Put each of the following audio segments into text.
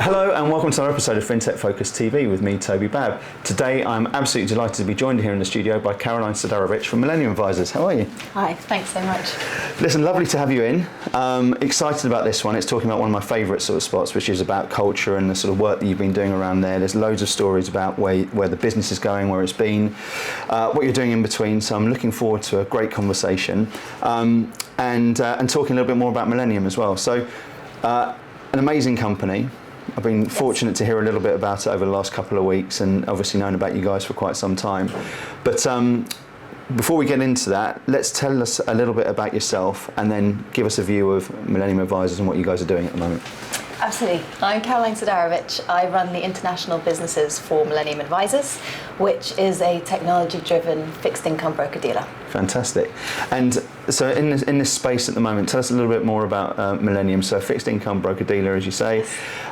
Hello and welcome to another episode of FinTech Focus TV with me, Toby Babb. Today I'm absolutely delighted to be joined here in the studio by Caroline Serdarevic from Millennium Advisors. How are you? Hi, thanks so much. Listen, lovely to have you in. Excited about this one. It's talking about one of my favourite sort of spots, which is about culture and the sort of work that you've been doing around there. There's loads of stories about where the business is going, where it's been, what you're doing in between. So I'm looking forward to a great conversation and talking a little bit more about Millennium as well. So an amazing company. I've been fortunate to hear a little bit about it over the last couple of weeks and obviously known about you guys for quite some time. But before we get into that, let's tell us a little bit about yourself and then give us a view of Millennium Advisors and what you guys are doing at the moment. Absolutely. I'm Caroline Serdarevic. I run the international businesses for Millennium Advisors, which is a technology-driven fixed income broker-dealer. Fantastic. And so in this space at the moment, tell us a little bit more about Millennium. So fixed income broker-dealer, as you say.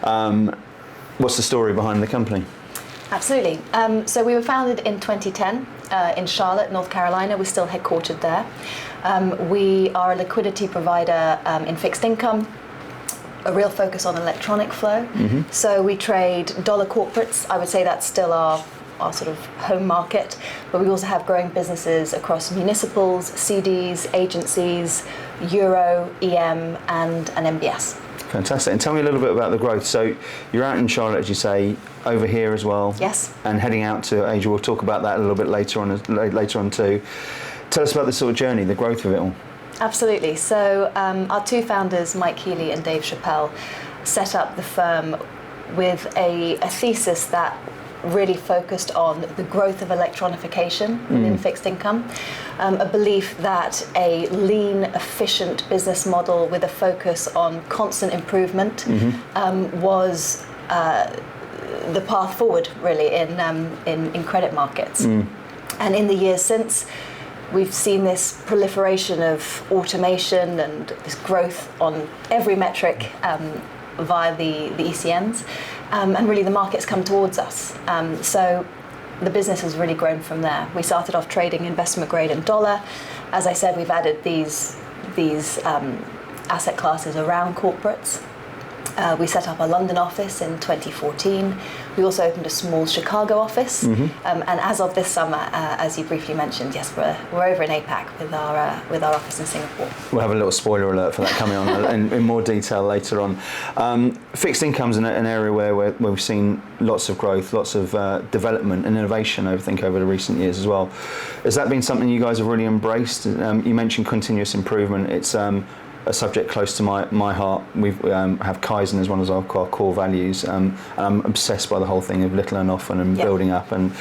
What's the story behind the company? Absolutely. So we were founded in 2010 in Charlotte, North Carolina. We're still headquartered there. We are a liquidity provider in fixed income, a real focus on electronic flow. Mm-hmm. So we trade dollar corporates. I would say that's still our sort of home market, but we also have growing businesses across municipals, CDs, agencies, Euro, EM, and MBS. Fantastic. And tell me a little bit about the growth. So you're out in Charlotte, as you say, over here as well. Yes. And heading out to Asia. We'll talk about that a little bit later on too. Tell us about the sort of journey, the growth of it all. Absolutely. So our two founders, Mike Healy and Dave Chappelle, set up the firm with a thesis that really focused on the growth of electronification within fixed income, a belief that a lean, efficient business model with a focus on constant improvement was the path forward, really, in credit markets. And in the years since, we've seen this proliferation of automation and this growth on every metric via the ECNs, and really the market's come towards us. So the business has really grown from there. We started off trading investment grade and dollar. As I said, we've added these asset classes around corporates. We set up a London office in 2014. We also opened a small Chicago office. And as of this summer, as you briefly mentioned, yes, we're over in APAC with our office in Singapore. We'll have a little spoiler alert for that coming on in more detail later on. Fixed income's an area where we've seen lots of growth, lots of development and innovation, I think, over the recent years as well. Has that been something you guys have really embraced? You mentioned continuous improvement. It's a subject close to my heart. We have Kaizen as one of our core values, and I'm obsessed by the whole thing of little and often and building up and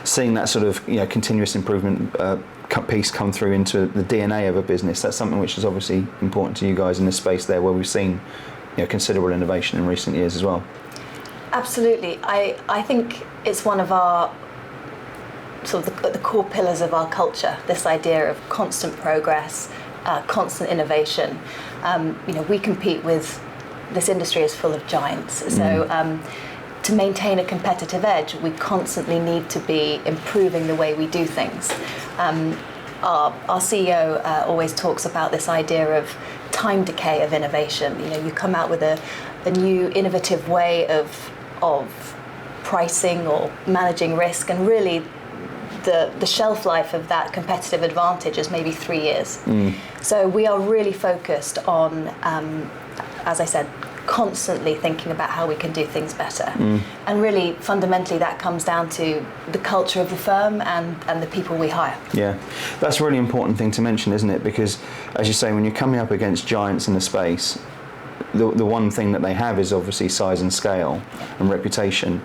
seeing that sort of continuous improvement piece come through into the DNA of a business. That's something which is obviously important to you guys in this space there, where we've seen considerable innovation in recent years as well. Absolutely. I think it's one of our sort of the core pillars of our culture, this idea of constant progress, constant innovation. We compete with, this industry is full of giants. So to maintain a competitive edge, we constantly need to be improving the way we do things. Our CEO always talks about this idea of time decay of innovation. You come out with a new innovative way of pricing or managing risk, and really the shelf life of that competitive advantage is maybe 3 years. So we are really focused on, as I said, constantly thinking about how we can do things better. And really, fundamentally, that comes down to the culture of the firm and the people we hire. Yeah, that's a really important thing to mention, isn't it? Because, as you say, when you're coming up against giants in the space, the one thing that they have is obviously size and scale and reputation.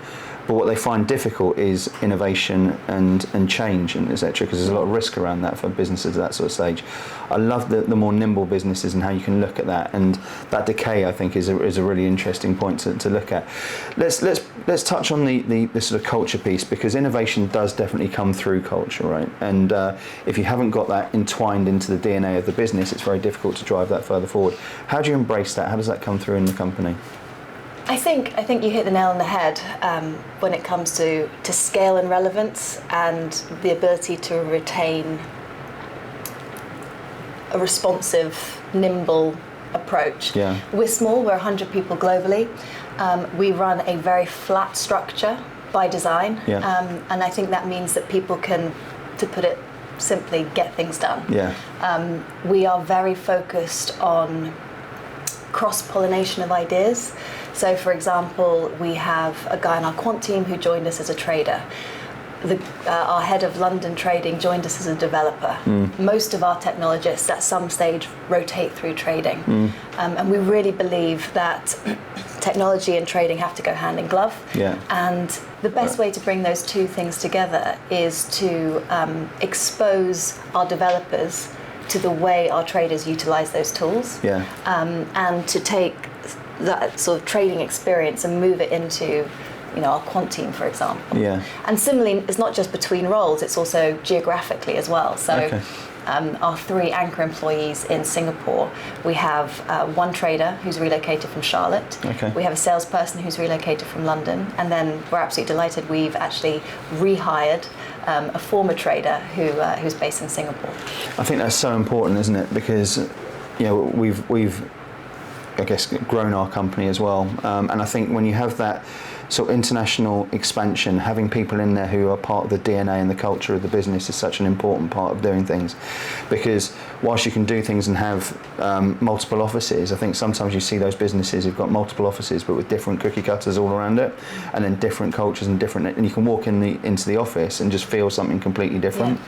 But what they find difficult is innovation and change, and etc., because there's a lot of risk around that for businesses at that sort of stage. I love the more nimble businesses and how you can look at that, and that decay, I think, is a really interesting point to look at. Let's touch on the sort of culture piece, because innovation does definitely come through culture, right? And if you haven't got that entwined into the DNA of the business, it's very difficult to drive that further forward. How do you embrace that? How does that come through in the company? think you hit the nail on the head when it comes to scale and relevance and the ability to retain a responsive, nimble approach. Yeah. We're small, we're 100 people globally. We run a very flat structure by design, and I think that means that people can, to put it simply, get things done. Yeah. We are very focused on cross-pollination of ideas. So, for example, we have a guy on our quant team who joined us as a trader. Our head of London trading joined us as a developer. Most of our technologists at some stage rotate through trading. And we really believe that technology and trading have to go hand in glove. Yeah. And the best way to bring those two things together is to expose our developers to the way our traders utilize those tools. Yeah. And to take that sort of trading experience and move it into our quant team, for example. Yeah. And similarly, it's not just between roles, it's also geographically as well. So our 3 anchor employees in Singapore, we have one trader who's relocated from Charlotte. We have a salesperson who's relocated from London. And then we're absolutely delighted we've actually rehired a former trader who's based in Singapore. I think that's so important, isn't it? Because we've I guess grown our company as well. And I think when you have that sort of international expansion, having people in there who are part of the DNA and the culture of the business is such an important part of doing things. Because whilst you can do things and have multiple offices, I think sometimes you see those businesses who've got multiple offices but with different cookie cutters all around it, and then different cultures and you can walk into the office and just feel something completely different.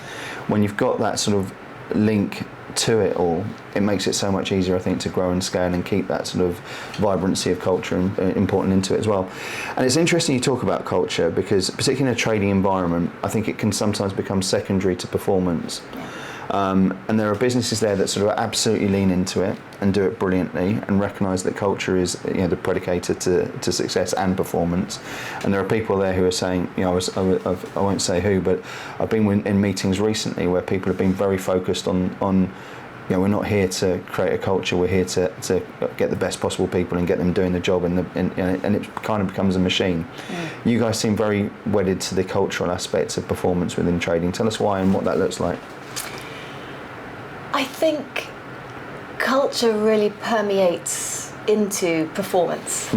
When you've got that sort of link to it all, it makes it so much easier, I think, to grow and scale and keep that sort of vibrancy of culture important into it as well. And it's interesting you talk about culture, because particularly in a trading environment, I think it can sometimes become secondary to performance. And there are businesses there that sort of absolutely lean into it and do it brilliantly and recognise that culture is the predicator to success and performance. And there are people there who are saying, I won't say who, but I've been in meetings recently where people have been very focused on we're not here to create a culture, we're here to get the best possible people and get them doing the job, and it kind of becomes a machine. You guys seem very wedded to the cultural aspects of performance within trading. Tell us why and what that looks like. I think culture really permeates into performance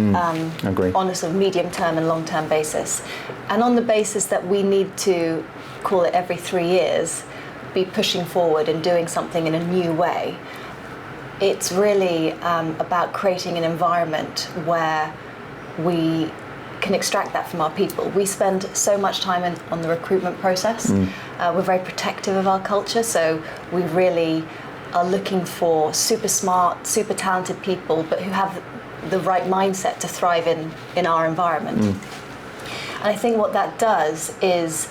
agree. On a sort of medium-term and long-term basis. And on the basis that we need to, call it every 3 years, be pushing forward and doing something in a new way, it's really about creating an environment where we can extract that from our people. We spend so much time on the recruitment process. We're very protective of our culture, so we really are looking for super smart, super talented people, but who have the right mindset to thrive in our environment. And I think what that does is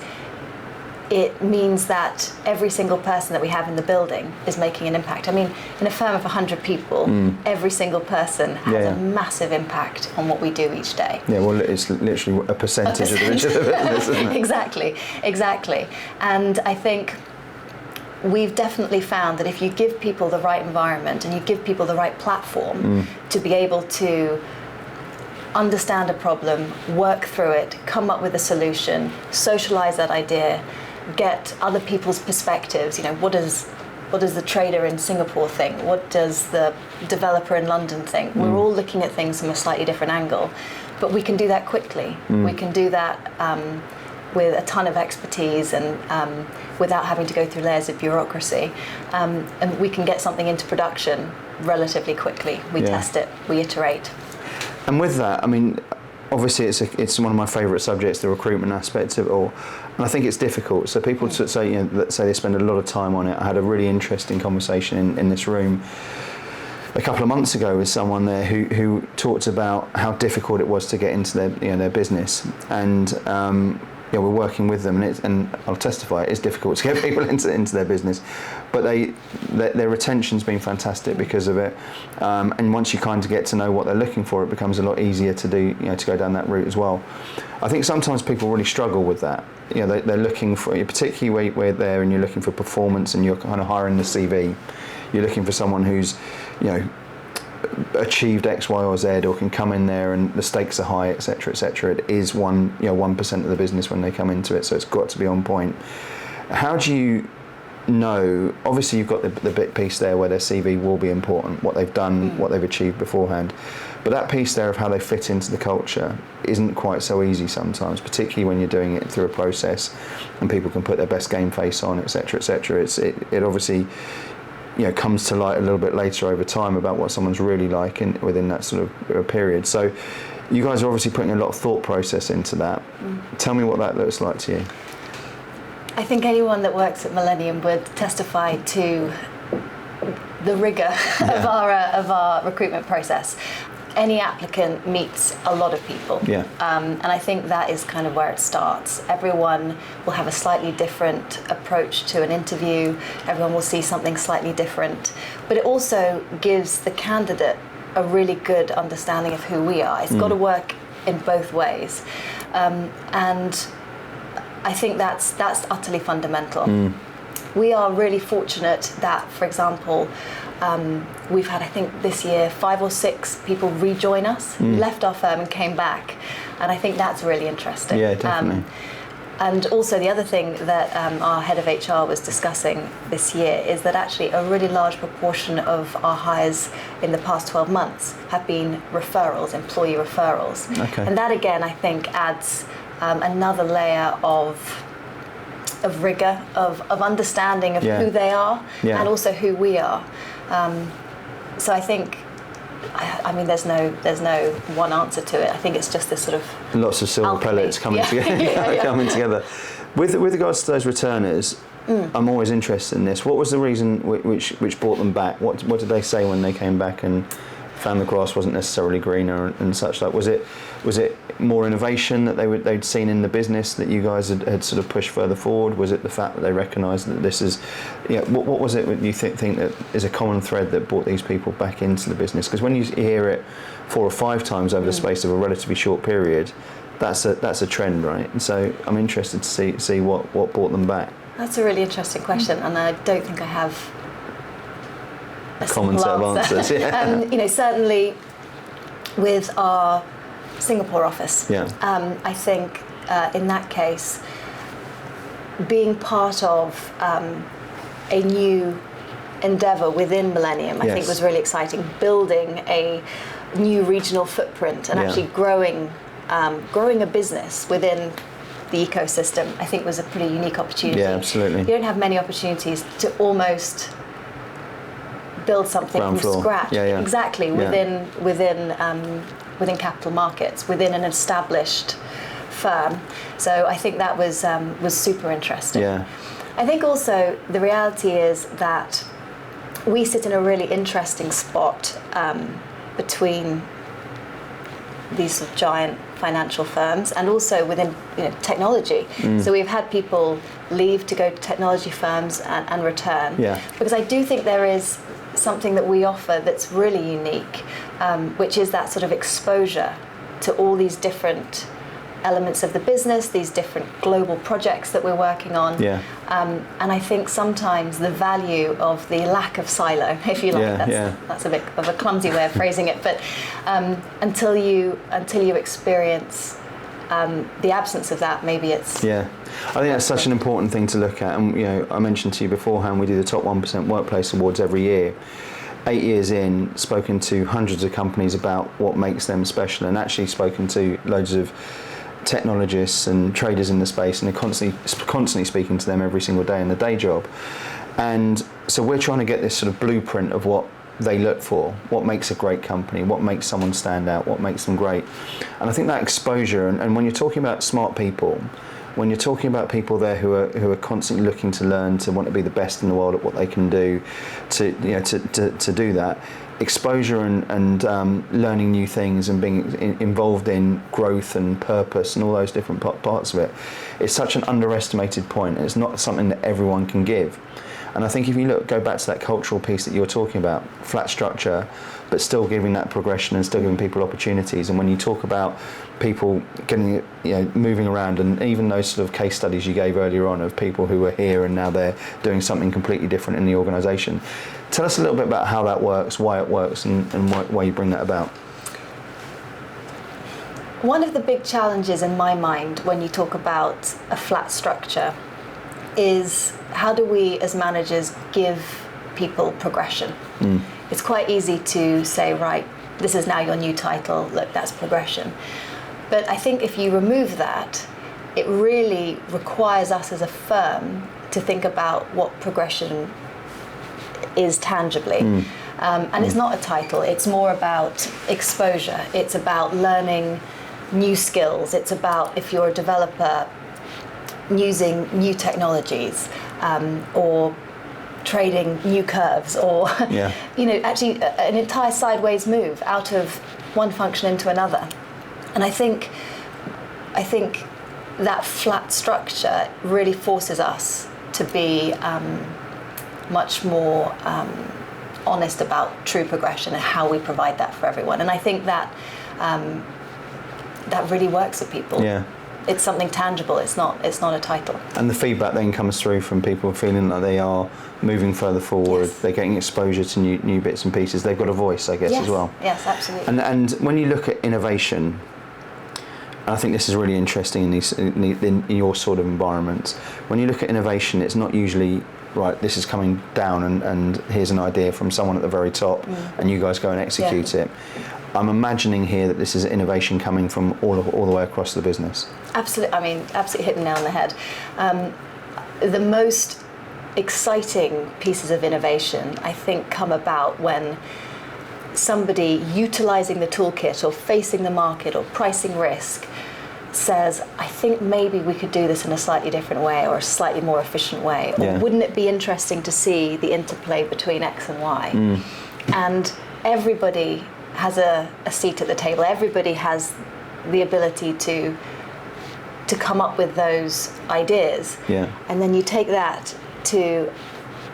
it means that every single person that we have in the building is making an impact. I mean, in a firm of 100 people, every single person has a massive impact on what we do each day. Yeah, well, it's literally a percentage of the business, isn't it? Exactly. And I think we've definitely found that if you give people the right environment and you give people the right platform to be able to understand a problem, work through it, come up with a solution, socialize that idea, get other people's perspectives. What does the trader in Singapore think? What does the developer in London think? We're all looking at things from a slightly different angle, but we can do that quickly. We can do that with a ton of expertise and without having to go through layers of bureaucracy. And we can get something into production relatively quickly. We test it, we iterate. And with that, I mean, obviously it's one of my favourite subjects, the recruitment aspect of it all. And I think it's difficult. So people say they spend a lot of time on it. I had a really interesting conversation in this room a couple of months ago with someone there who talked about how difficult it was to get into their business. And we're working with them, and I'll testify, it's difficult to get people into their business, but their retention's been fantastic because of it. And once you kind of get to know what they're looking for, it becomes a lot easier to do, to go down that route as well. I think sometimes people really struggle with that. They're looking for, particularly where there and you're looking for performance and you're kind of hiring the CV. You're looking for someone who's, achieved X, Y, or Z, or can come in there and the stakes are high, etc., etc. It is 1% of the business when they come into it, so it's got to be on point. How do you know? Obviously, you've got the bit piece there where their CV will be important, what they've done, what they've achieved beforehand. But that piece there of how they fit into the culture isn't quite so easy sometimes, particularly when you're doing it through a process and people can put their best game face on, etc., etc. It obviously comes to light a little bit later over time about what someone's really like within that sort of period. So you guys are obviously putting a lot of thought process into that. Tell me what that looks like to you. I think anyone that works at Millennium would testify to the rigour of our recruitment process. Any applicant meets a lot of people, and I think that is kind of where it starts. Everyone will have a slightly different approach to an interview. Everyone will see something slightly different, but it also gives the candidate a really good understanding of who we are. It's got to work in both ways, and I think that's utterly fundamental. We are really fortunate that, for example, we've had, I think this year, 5 or 6 people rejoin us, left our firm and came back, and I think that's really interesting. Yeah, definitely. And also the other thing that our head of HR was discussing this year is that actually a really large proportion of our hires in the past 12 months have been referrals, employee referrals. Okay. And that again, I think, adds another layer of rigour, of understanding of who they are and also who we are. So I think, I mean, there's no one answer to it. I think it's just this sort of lots of silver alchemy. pellets coming together. Coming together. With regards to those returners, I'm always interested in this. What was the reason which brought them back? What did they say when they came back and found the grass wasn't necessarily greener and such like? Was it more innovation that they'd seen in the business that you guys had sort of pushed further forward? Was it the fact that they recognised that this is, what was it you think that is a common thread that brought these people back into the business? Because when you hear it 4 or 5 times over the space of a relatively short period, that's a trend, right? And so I'm interested to see what brought them back. That's a really interesting question, and I don't think I have a common set of answers. Certainly with our Singapore office, I think in that case, being part of a new endeavour within Millennium, I think was really exciting. Building a new regional footprint and actually growing a business within the ecosystem, I think was a pretty unique opportunity. Yeah, absolutely. You don't have many opportunities to almost build something from scratch. Exactly, within capital markets, within an established firm. So I think that was super interesting. I think also the reality is that we sit in a really interesting spot between these sort of giant financial firms and also within technology. So we've had people leave to go to technology firms and return. Because I do think there is something that we offer that's really unique, which is that sort of exposure to all these different elements of the business, these different global projects that we're working on. And I think sometimes the value of the lack of silo, if you like, that's a bit of a clumsy way of phrasing it, but until you experience the absence of that, maybe it's... I think that's such an important thing to look at. And I mentioned to you beforehand, we do the top 1% workplace awards every year. 8 years in, spoken to hundreds of companies about what makes them special, and actually spoken to loads of technologists and traders in the space, and they're constantly speaking to them every single day in the day job. And so we're trying to get this sort of blueprint of what they look for, what makes a great company, what makes someone stand out, what makes them great. And I think that exposure, and when you're talking about smart people, when you're talking about people there who are constantly looking to learn, to want to be the best in the world at what they can do, to do that, exposure and learning new things and being involved in growth and purpose and all those different parts of it, it's such an underestimated point, and it's not something that everyone can give. And I think if you go back to that cultural piece that you were talking about, flat structure, but still giving that progression and still giving people opportunities. And when you talk about people getting, moving around, and even those sort of case studies you gave earlier on of people who were here and now they're doing something completely different in the organisation, Tell us a little bit about how that works, why it works, and why you bring that about. One of the big challenges in my mind when you talk about a flat structure is how do we as managers give people progression? It's quite easy to say, right, this is now your new title, look, that's progression. But I think if you remove that, it really requires us as a firm to think about what progression is tangibly. And it's not a title, it's more about exposure. It's about learning new skills. It's about, if you're a developer, using new technologies, or trading new curves, or actually an entire sideways move out of one function into another. And I think that flat structure really forces us to be much more honest about true progression and how we provide that for everyone. And I think that that really works with people. Yeah. It's something tangible. It's not a title. And the feedback then comes through from people feeling like they are moving further forward. Yes. They're getting exposure to new bits and pieces. They've got a voice, I guess, Yes. as well. Yes, absolutely. And when you look at innovation, I think this is really interesting in your sort of environments. When you look at innovation, it's not usually, right, this is coming down and here's an idea from someone at the very top and you guys go and execute it. I'm imagining here that this is innovation coming from all the way across the business. Absolutely. I mean, absolutely hit the nail on the head. The most exciting pieces of innovation, I think, come about when somebody utilising the toolkit or facing the market or pricing risk says, I think maybe we could do this in a slightly different way or a slightly more efficient way. Or wouldn't it be interesting to see the interplay between X and Y? And everybody has a seat at the table. Everybody has the ability to come up with those ideas. And then you take that to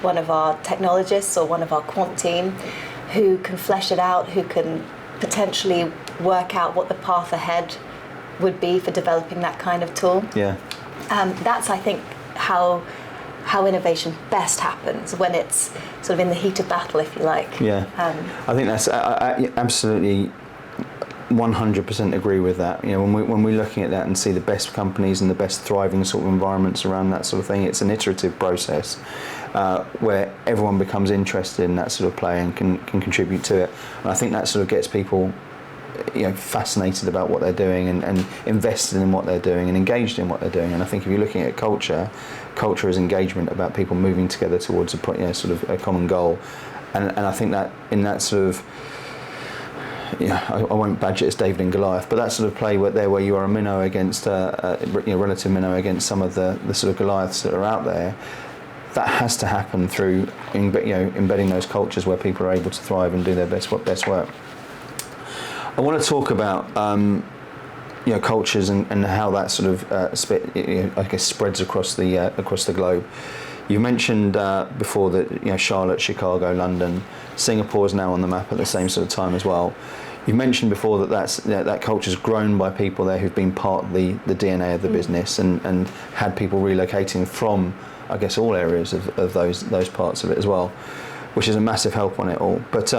one of our technologists or one of our quant team who can flesh it out, who can potentially work out what the path ahead would be for developing that kind of tool. That's, I think, how innovation best happens, when it's sort of in the heat of battle, if you like. I think that's I absolutely 100% agree with that. You know, when we're looking at that and see the best companies and the best thriving sort of environments around that sort of thing, it's an iterative process where everyone becomes interested in that sort of play and can contribute to it. And I think that sort of gets people, you know, fascinated about what they're doing and invested in what they're doing and engaged in what they're doing. And I think if you're looking at culture is engagement, about people moving together towards sort of a common goal. And I think that in that sort of, I won't badge it as David and Goliath, but that sort of play where you are a minnow against relative minnow against some of the sort of Goliaths that are out there, that has to happen through embedding those cultures where people are able to thrive and do their best work. I want to talk about cultures and how that sort of spreads across the globe. You mentioned before that Charlotte, Chicago, London, Singapore is now on the map at the same sort of time as well. You mentioned before that culture's grown by people there who've been part of the DNA of the business and had people relocating from, I guess, all areas of those parts of it as well, which is a massive help on it all. But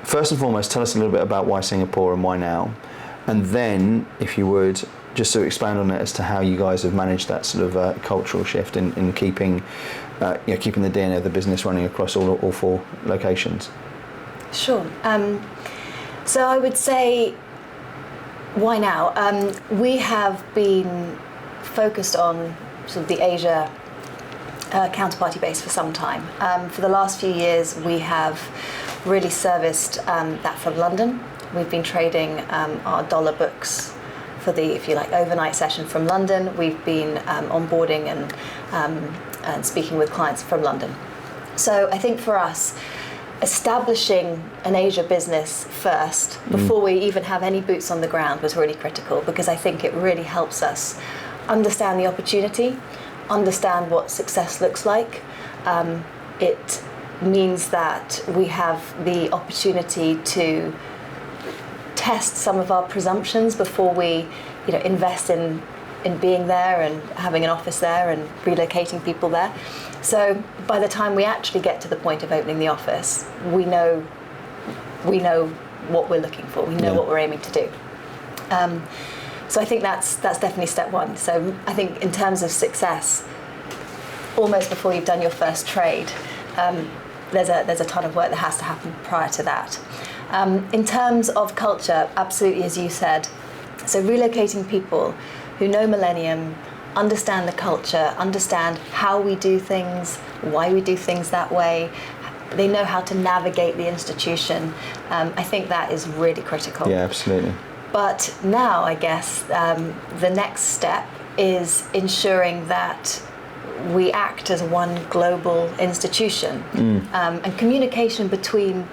first and foremost, tell us a little bit about why Singapore and why now, and then, if you would, just to expand on it as to how you guys have managed that sort of cultural shift in keeping keeping the DNA of the business running across all four locations. Sure. So I would say, why now? We have been focused on sort of the Asia counterparty base for some time. For the last few years, we have really serviced that from London. We've been trading our dollar books for the, if you like, overnight session from London. We've been onboarding and speaking with clients from London. So I think for us, establishing an Asia business first, before we even have any boots on the ground, was really critical, because I think it really helps us understand the opportunity, understand what success looks like. It means that we have the opportunity to test some of our presumptions before we invest in in being there and having an office there and relocating people there. So by the time we actually get to the point of opening the office, we know what we're looking for. We know what we're aiming to do. So I think that's definitely step one. So I think in terms of success, almost before you've done your first trade, there's a ton of work that has to happen prior to that. In terms of culture, absolutely, as you said, so relocating people who know Millennium, understand the culture, understand how we do things, why we do things that way, they know how to navigate the institution. I think that is really critical. Yeah, absolutely. But now, I guess, the next step is ensuring that we act as one global institution. And communication between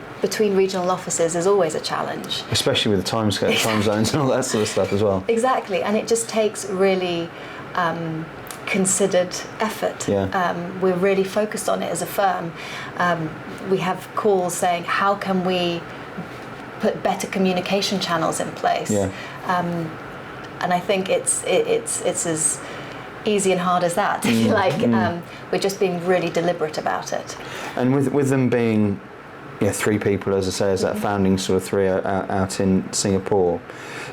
regional offices is always a challenge. Especially with the time zones and all that sort of stuff as well. Exactly, and it just takes really considered effort. We're really focused on it as a firm. We have calls saying, how can we put better communication channels in place? And I think it's as easy and hard as that. We're just being really deliberate about it. And with them being 3 people, as I say, as that founding sort of 3 out in Singapore,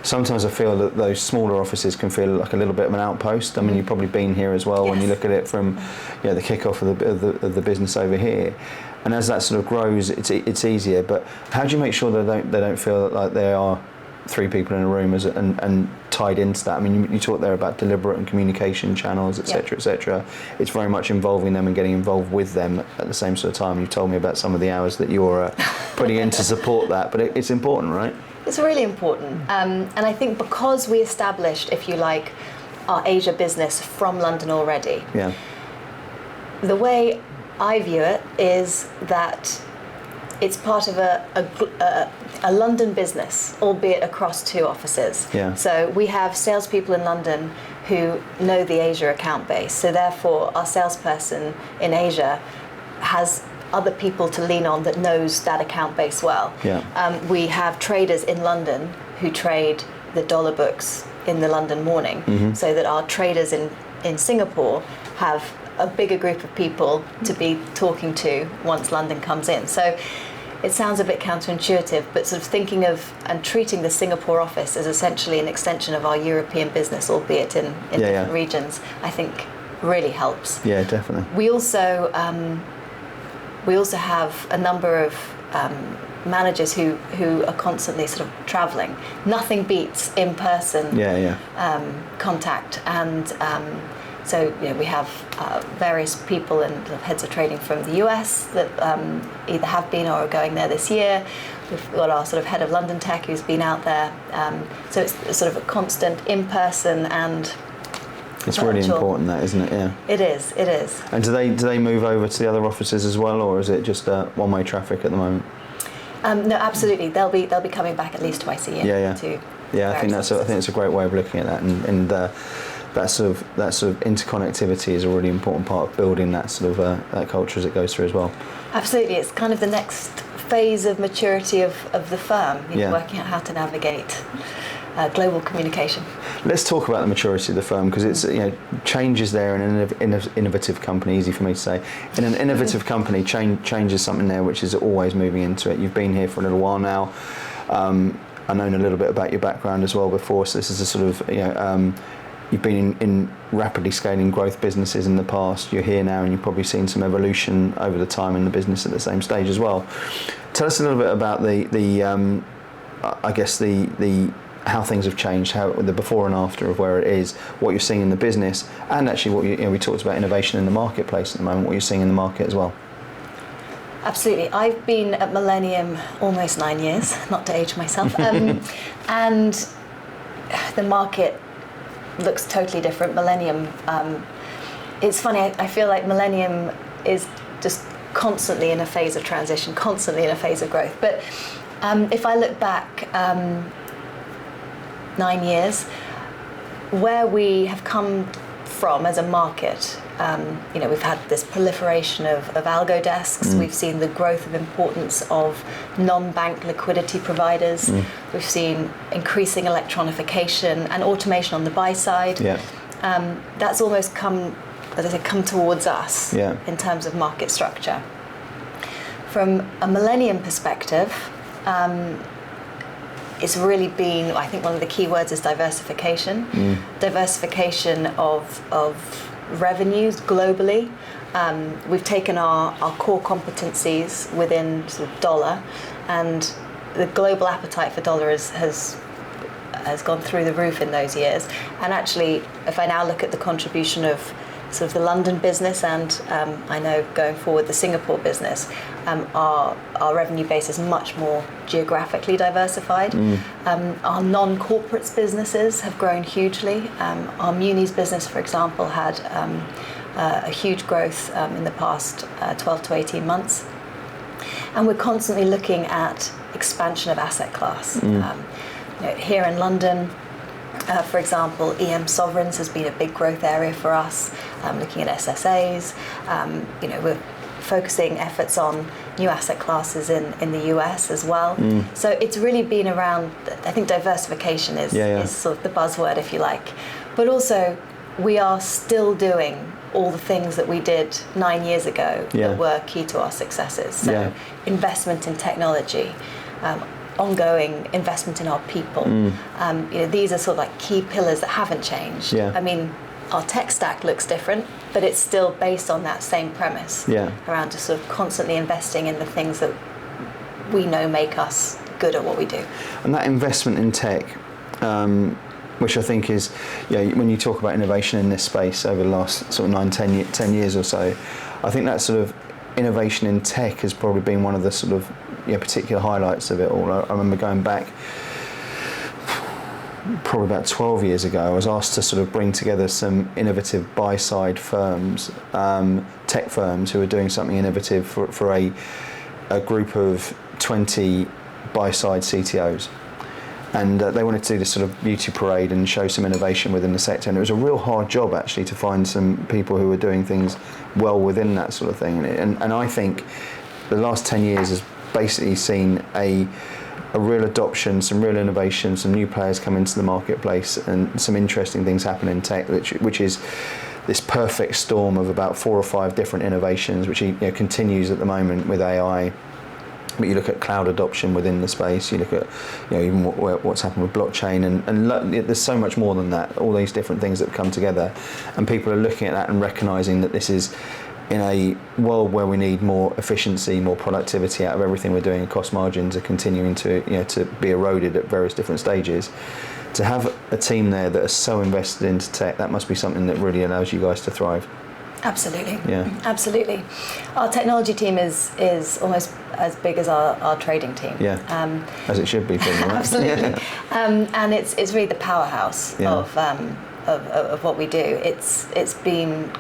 sometimes I feel that those smaller offices can feel like a little bit of an outpost. I mean, you've probably been here as well when you look at it from the kick-off of the business over here. And as that sort of grows, it's easier. But how do you make sure that they don't feel like they are 3 people in a room and tied into that? I mean, you talked there about deliberate and communication channels, etc., etc. It's very much involving them and getting involved with them at the same sort of time. You've told me about some of the hours that you're putting in to support that, but it's important, right? It's really important. And I think because we established, if you like, our Asia business from London already, the way I view it is that it's part of a London business, albeit across 2 offices. So we have salespeople in London who know the Asia account base. So therefore, our salesperson in Asia has other people to lean on that knows that account base well. We have traders in London who trade the dollar books in the London morning, so that our traders in Singapore have a bigger group of people to be talking to once London comes in. So it sounds a bit counterintuitive, but sort of thinking of and treating the Singapore office as essentially an extension of our European business, albeit in different regions, I think really helps. Yeah, definitely. We also have a number of managers who are constantly sort of travelling. Nothing beats in-person contact, and so we have various people and heads of trading from the US that either have been or are going there this year. We've got our sort of head of London Tech who's been out there. So it's sort of a constant in-person and it's virtual. Really important, that, isn't it? Yeah. It is. And do they move over to the other offices as well, or is it just one-way traffic at the moment? No, absolutely. They'll be coming back at least twice a year. I think it's a great way of looking at that, and that sort of interconnectivity is a really important part of building that sort of that culture as it goes through as well. Absolutely, it's kind of the next phase of maturity of the firm. Working out how to navigate global communication. Let's talk about the maturity of the firm, because it's change is there in an innovative company. Easy for me to say. In an innovative company, change is something there which is always moving into it. You've been here for a little while now. I've known a little bit about your background as well before, so this is a sort of you've been in rapidly scaling growth businesses in the past. You're here now, and you've probably seen some evolution over the time in the business at the same stage as well. Tell us a little bit about the how things have changed, how the before and after of where it is, what you're seeing in the business, and actually what we talked about innovation in the marketplace at the moment, what you're seeing in the market as well. Absolutely. I've been at Millennium almost 9 years, not to age myself, and the market looks totally different. Millennium, it's funny, I feel like Millennium is just constantly in a phase of transition, constantly in a phase of growth. But if I look back 9 years, where we have come from as a market, we've had this proliferation of algo desks. We've seen the growth of importance of non-bank liquidity providers. We've seen increasing electronification and automation on the buy side. Yeah. That's almost come towards us in terms of market structure. From a Millennium perspective, it's really been, I think one of the key words is diversification. Diversification of revenues globally. We've taken our core competencies within sort of dollar, and the global appetite for dollar has gone through the roof in those years. And actually, if I now look at the contribution of sort of the London business and I know going forward the Singapore business, our revenue base is much more geographically diversified. Our non-corporates businesses have grown hugely. Our munis business, for example, had a huge growth in the past 12 to 18 months. And we're constantly looking at expansion of asset class. Here in London, for example, EM sovereigns has been a big growth area for us, looking at SSAs. We're focusing efforts on new asset classes in the US as well. So it's really been around, I think diversification is sort of the buzzword, if you like. But also, we are still doing all the things that we did 9 years ago that were key to our successes. So investment in technology, ongoing investment in our people. These are sort of like key pillars that haven't changed. I mean, our tech stack looks different, but it's still based on that same premise around just sort of constantly investing in the things that we know make us good at what we do. And that investment in tech, which I think is, when you talk about innovation in this space over the last sort of 10 years or so, I think that sort of innovation in tech has probably been one of the sort of particular highlights of it all. I remember going back probably about 12 years ago, I was asked to sort of bring together some innovative buy-side firms, tech firms who were doing something innovative for a group of 20 buy-side CTOs. And they wanted to do this sort of beauty parade and show some innovation within the sector. And it was a real hard job, actually, to find some people who were doing things well within that sort of thing. And I think the last 10 years has basically seen a real adoption, some real innovation, some new players come into the marketplace, and some interesting things happen in tech, which is this perfect storm of about 4 or 5 different innovations, which continues at the moment with AI. But you look at cloud adoption within the space, you look at even what's happened with blockchain, and there's so much more than that, all these different things that have come together, and people are looking at that and recognising that this is in a world where we need more efficiency, more productivity out of everything we're doing, and cost margins are continuing to be eroded at various different stages. To have a team there that are so invested into tech, that must be something that really allows you guys to thrive. Absolutely. Absolutely. Our technology team is almost as big as our trading team. As it should be, probably, right? Absolutely. And it's really the powerhouse of what we do. It's been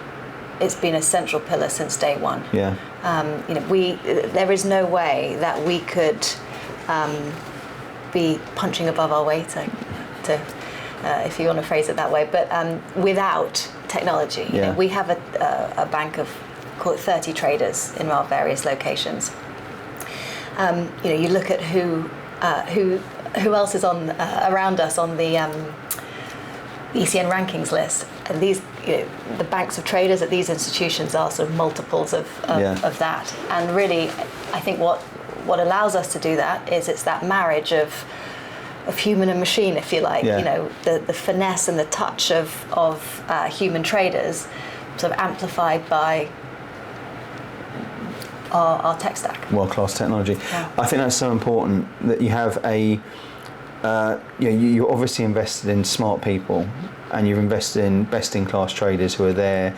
a central pillar since day one. There is no way that we could be punching above our weight, to if you want to phrase it that way, but without technology. We have a bank of, call it 30 traders in our various locations. You look at who else is on around us on the ECN rankings list, and these the banks of traders at these institutions are sort of multiples of that. And really, I think what allows us to do that is it's that marriage of human and machine, if you like. The finesse and the touch of human traders, sort of amplified by our tech stack. World-class technology. I think that's so important that you have you're obviously invested in smart people, and you've invested in best-in-class traders who are there,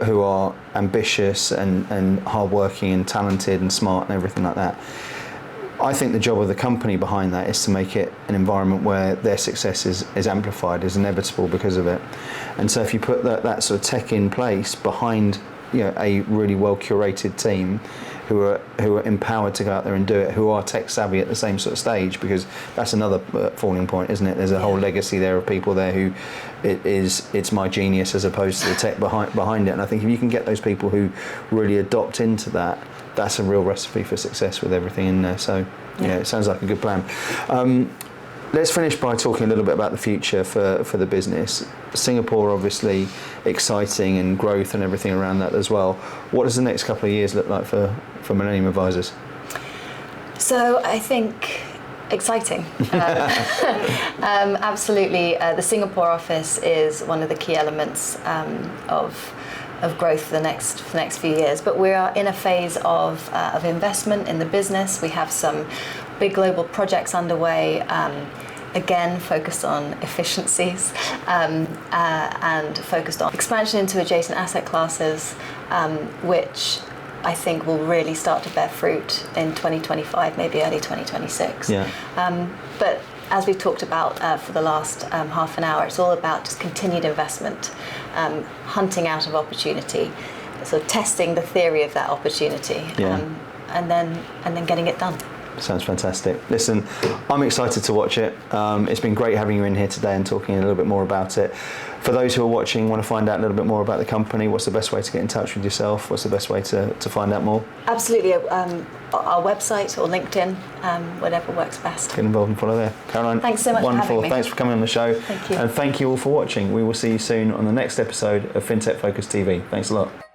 who are ambitious and hardworking and talented and smart and everything like that. I think the job of the company behind that is to make it an environment where their success is amplified, is inevitable because of it. And so if you put that sort of tech in place behind a really well curated team, who are empowered to go out there and do it, who are tech savvy at the same sort of stage, because that's another falling point, isn't it? There's a whole legacy there of people there who it's my genius as opposed to the tech behind it. And I think if you can get those people who really adopt into that, that's a real recipe for success with everything in there. So yeah, it sounds like a good plan. Let's finish by talking a little bit about the future for the business. Singapore, obviously, exciting, and growth and everything around that as well. What does the next couple of years look like for Millennium Advisors? So I think exciting. Absolutely. The Singapore office is one of the key elements of growth for the next few years. But we are in a phase of investment in the business. We have some big global projects underway, again focused on efficiencies and focused on expansion into adjacent asset classes, which I think will really start to bear fruit in 2025, maybe early 2026. Yeah. But as we've talked about for the last half an hour, it's all about just continued investment, hunting out of opportunity, sort of testing the theory of that opportunity, and then getting it done. Sounds fantastic. Listen, I'm excited to watch it. It's been great having you in here today and talking a little bit more about it. For those who are watching, want to find out a little bit more about the company, what's the best way to get in touch with yourself? What's the best way to find out more? Absolutely. Our website or LinkedIn, whatever works best. Get involved and follow there. Caroline, thanks so much wonderful. For having me. Thanks for coming on the show. Thank you. And thank you all for watching. We will see you soon on the next episode of FinTech Focus TV. Thanks a lot.